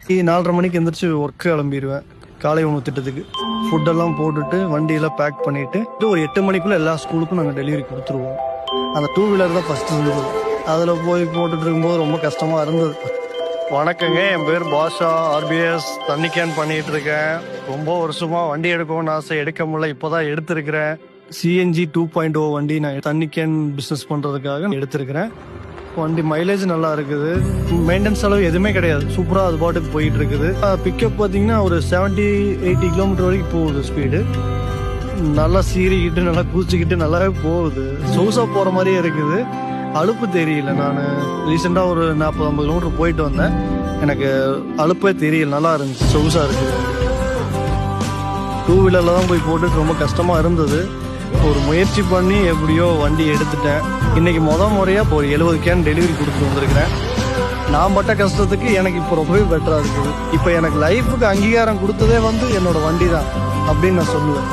4:30 மணிக்கு எந்திரிச்சு ஒர்க்கு கிளம்பிடுவேன். காலை உணவு திட்டத்துக்கு ஃபுட்டெல்லாம் போட்டுட்டு வண்டியெல்லாம் பேக் பண்ணிட்டு ஒரு 8 மணிக்குள்ள எல்லா ஸ்கூலுக்கும் நாங்கள் டெலிவரி கொடுத்துருவோம். அந்த 2 வீலர் தான் ஃபர்ஸ்ட் இருந்தது. அதில் போய் போட்டுட்டு இருக்கும்போது ரொம்ப கஷ்டமா இருந்தது. வணக்கங்க, என் பேர் பாஷா. ஆர்பிஎஸ் தண்ணி கேன் பண்ணிட்டு இருக்கேன். ரொம்ப வருஷமா வண்டி எடுக்கணும்னு ஆசை, எடுக்க முடியல. இப்போதான் எடுத்திருக்கிறேன். சிஎன்ஜி 2.0 வண்டி நான் தண்ணி கேன் பிஸ்னஸ் பண்றதுக்காக எடுத்திருக்கிறேன். வண்டி மைலேஜ் நல்லா இருக்குது, மெயின்டெனன்ஸ் அளவு எதுவுமே கிடையாது, சூப்பரா அது பாட்டுக்கு போயிட்டு இருக்குது. பிக்கப் பார்த்தீங்கன்னா ஒரு 70-80 கிலோமீட்டர் வரைக்கும் போகுது ஸ்பீடு. நல்லா சீறிக்கிட்டு நல்லா கூச்சிக்கிட்டு நல்லாவே போகுது. சொகுசா போற மாதிரியே இருக்குது, அலுப்பு தெரியல. நான் ரீசெண்டாக ஒரு 40-50 கிலோமீட்டர் போயிட்டு வந்தேன், எனக்கு அலுப்பே தெரியல, நல்லா இருந்துச்சு, சொகுசா இருக்குது. 2 வீலரில் தான் போய் போட்டுட்டு ரொம்ப கஷ்டமாக இருந்தது. ஒரு முயற்சி பண்ணி எப்படியோ வண்டி எடுத்துட்டேன். இன்னைக்கு முறையாக ஒரு 70 கேன் டெலிவரி கொடுத்துட்டு வந்திருக்கிறேன். நான் பட்ட கஷ்டத்துக்கு எனக்கு இப்போ ரொம்பவே பெட்டராக இருக்குது. இப்போ எனக்கு லைஃபுக்கு அங்கீகாரம் கொடுத்ததே என்னோட வண்டி தான் அப்படின்னு நான் சொல்லுவேன்.